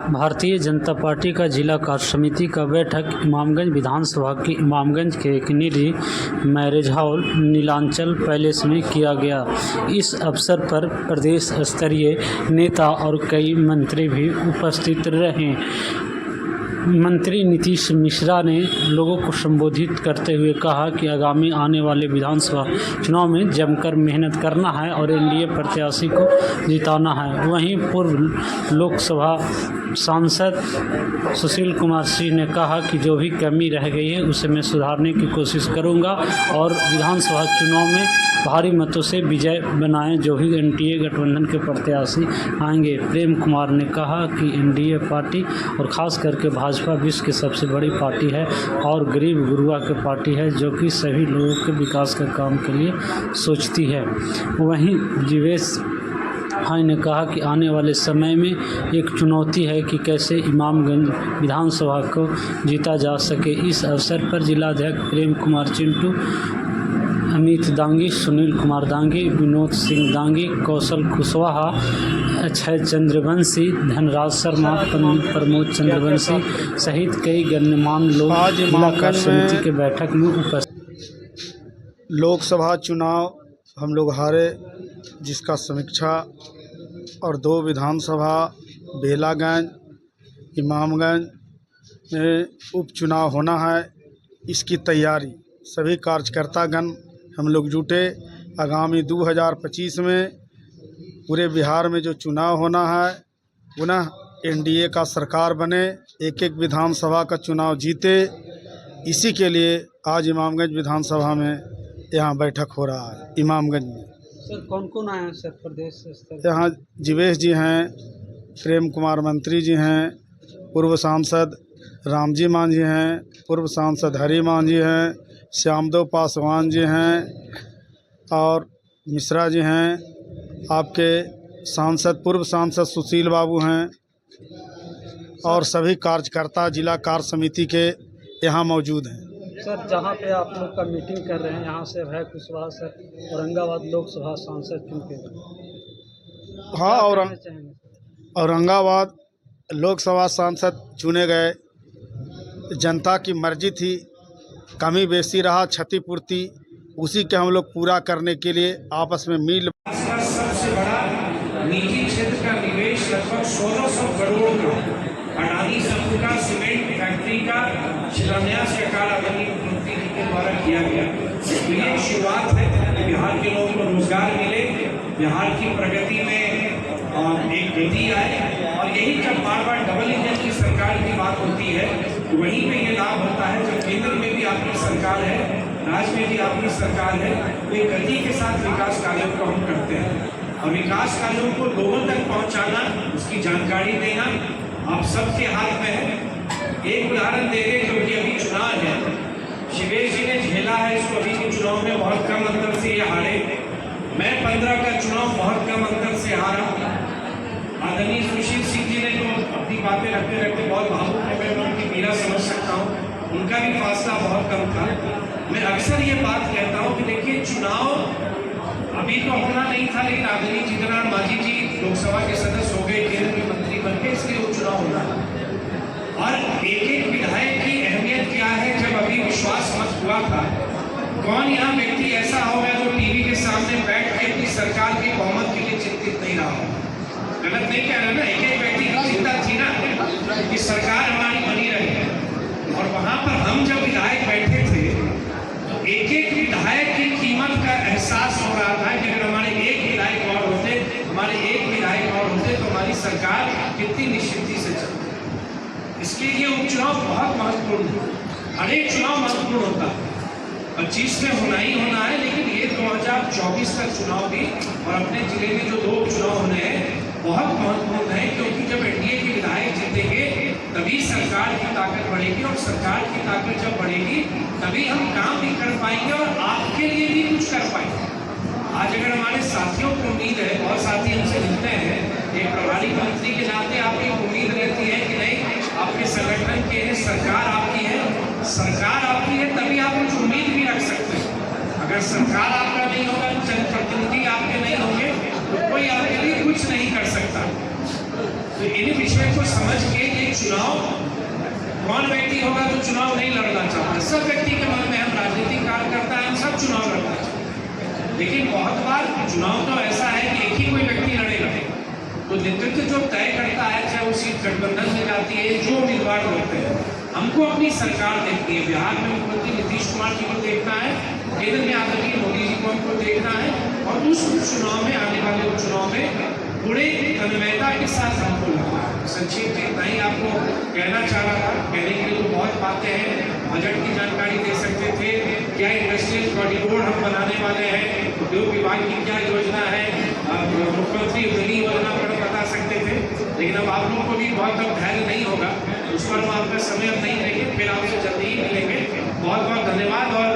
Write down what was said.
Bharatiya Janata party का जिला कार्य समिति का बैठक इमामगंज विधानसभा के इमामगंज के एक निजी मैरिज हॉल नीलांचल पैलेस में किया गया। इस अवसर पर प्रदेश स्तरीय नेता और कई मंत्री भी उपस्थित रहे। मंत्री नीतीश मिश्रा ने लोगों को संबोधित करते हुए कहा कि आगामी आने वाले विधानसभा चुनाव में जमकर मेहनत करना है और एनडीए प्रत्याशी को जिताना है। वहीं पूर्व लोकसभा सांसद सुशील कुमार सिंह ने कहा कि जो भी कमी रह गई है उसे मैं सुधारने की कोशिश करूंगा और विधानसभा चुनाव में भारी मतों से विजय बनाएं जो भी एनडीए गठबंधन के प्रत्याशी आएंगे। प्रेम कुमार ने कहा कि एनडीए पार्टी और ख़ास करके भाजपा विश्व की सबसे बड़ी पार्टी है और गरीब गुरुआ की पार्टी है जो कि सभी लोगों के विकास के काम के लिए सोचती है। वहीं जीवेश भाई ने कहा कि आने वाले समय में एक चुनौती है कि कैसे इमामगंज विधानसभा को जीता जा सके। इस अवसर पर जिलाध्यक्ष प्रेम कुमार चिंटू, अमित दांगी, सुनील कुमार दांगी, विनोद सिंह दांगी, कौशल कुशवाहा, अक्षय चंद्रवंशी, धनराज शर्मा, प्रमोद चंद्रवंशी सहित कई गण्यमान्य लोग जिला कार्य समिति के बैठक में उपस्थित। लोकसभा चुनाव हम लोग हारे, जिसका समीक्षा और 2 विधानसभा बेलागंज, इमामगंज में उपचुनाव होना है। इसकी तैयारी सभी कार्यकर्तागण हम लोग जुटे। आगामी 2025 में पूरे बिहार में जो चुनाव होना है, पुनः एनडीए का सरकार बने, एक विधानसभा का चुनाव जीते। इसी के लिए आज इमामगंज विधानसभा में यहाँ बैठक हो रहा है। इमामगंज में सर कौन कौन आए हैं सर प्रदेश स्तर? यहाँ जीवेश जी हैं, प्रेम कुमार मंत्री जी हैं, पूर्व सांसद रामजी मान जी हैं, पूर्व सांसद हरि मान जी हैं, श्यामदेव पासवान जी हैं और मिश्रा जी हैं, आपके सांसद पूर्व सांसद सुशील बाबू हैं और सभी कार्यकर्ता जिला कार्य समिति के यहाँ मौजूद हैं। सर जहाँ पे आप लोग का मीटिंग कर रहे हैं यहाँ से अभय कुशवाहा सर औरंगाबाद लोकसभा सांसद चुनके गए। हाँ, औरंगाबाद लोकसभा सांसद चुने गए। जनता की मर्जी थी, कमी बेसी रहा, क्षतिपूर्ति उसी के हम लोग पूरा करने के लिए आपस में मिल। सबसे बड़ा निजी क्षेत्र का निवेश लगभग 1600 करोड़ का अडानी समूह का सीमेंट फैक्ट्री का शिलान्यास का कार्य आदरणीय मुख्यमंत्री जी के द्वारा किया गया। तो ये एक शुरुआत है, बिहार के लोगों को रोजगार मिले, बिहार की प्रगति में एक गति आए और यही जब बार बार डबल इंजन की सरकार की बात होती है तो वहीं पे ये लाभ होता है। जब केंद्र में भी आपकी सरकार है, राज्य में भी आपकी सरकार है, तो एक गति के साथ विकास कार्यों को हम करते हैं और विकास कार्यों को लोगों तक पहुंचाना, उसकी जानकारी देना आप सबके हाथ में है। एक उदाहरण दे दें, क्योंकि अभी चुनाव है, शिवेश जी ने झेला है इसको, अभी के चुनाव में बहुत कम अंतर से ये हारे। मैं 15 का चुनाव बहुत कम अंतर से हारा। आदरणीय सुशील सिंह जी ने तो अपनी बातें रखते रखते बहुत भावुक हो गए, मैं उनकी पीड़ा समझ सकता हूँ, उनका भी फासला बहुत कम था। मैं अक्सर ये बात कहता हूँ कि देखिए चुनाव अभी तो होना नहीं था, लेकिन आदरणीय जीतनराम मांझी जी लोकसभा के सदस्य हो गए, केंद्र के मंत्री बन गए, इसलिए उपचुनाव होना है। और एक विधायक की अहमियत क्या है, जब अभी विश्वास मत हुआ था, कौन यहाँ व्यक्ति ऐसा होगा जो टीवी के सामने बैठ के अपनी सरकार की बहुमत के लिए चिंतित नहीं रहा हो? गलत नहीं कह रहा ना, एक व्यक्ति की चिंता थी ना कि सरकार हमारी बनी रहे। और वहां पर हम जब विधायक बैठे थे तो एक विधायक की कीमत का एहसास हो रहा था कि अगर हमारे एक विधायक और होते, हमारे एक विधायक और होते तो हमारी सरकार कितनी निश्चिंती से चलती। इसलिए ये उपचुनाव बहुत महत्वपूर्ण है। हर एक चुनाव महत्वपूर्ण होता है, 25 में होना ही होना है, लेकिन ये 2024 का चुनाव भी और अपने जिले में जो 2 उपचुनाव होने हैं बहुत महत्वपूर्ण है, क्योंकि जब एनडीए के विधायक जीतेंगे तभी सरकार की ताकत बढ़ेगी और सरकार की ताकत जब बढ़ेगी तभी हम काम भी कर पाएंगे और आपके लिए भी कुछ कर पाएंगे। आज अगर हमारे साथियों को उम्मीद है, बहुत साथी हमसे मिलते हैं, एक प्रभारी मंत्री के नाते आपकी उम्मीद रहती है कि नहीं आपके संगठन के हैं, सरकार आपकी है, सरकार आपकी है तभी आप कुछ उम्मीद भी रख सकते हैं। अगर सरकार आपका नहीं होगा, जनप्रतिनिधि आपके नहीं होंगे तो कोई आपके लिए कुछ नहीं कर सकता। तो इन विषय को समझ चुनाव कौन व्यक्ति होगा जो चुनाव नहीं लड़ना चाहता? सब व्यक्ति के मन में, हम राजनीतिक कार्यकर्ता हैं, हम सब चुनाव लड़ना चाहते हैं, लेकिन बहुत बार चुनाव तो ऐसा है कि एक ही कोई व्यक्ति लड़ेगा, तो नेतृत्व जो तय करता है, चाहे वो सीट गठबंधन में जाती है, जो उम्मीदवार होते हैं, हमको अपनी सरकार देखनी है। बिहार में मुख्यमंत्री नीतीश कुमार जी को देखना है, केंद्र में आदरणीय मोदी जी को हमको देखना है, और उस चुनाव में, आने वाले उपचुनाव में पूरे तन्मयता के साथ हमको लगा। संक्षेप में इतना ही आपको कहना चाह रहा था। कहने के लिए तो बहुत बातें हैं, बजट की जानकारी दे सकते थे, क्या इंडस्ट्रियल कॉरिडोर हम बनाने वाले हैं, उद्योग विभाग की क्या योजना है, मुख्यमंत्री उद्यमी योजना पर बता सकते थे, लेकिन अब आप लोगों को भी बहुत अब धैर्य नहीं होगा, उस पर हम आपका समय अब नहीं लेंगे, फिर आपसे जल्दी ही मिलेंगे। बहुत बहुत धन्यवाद। और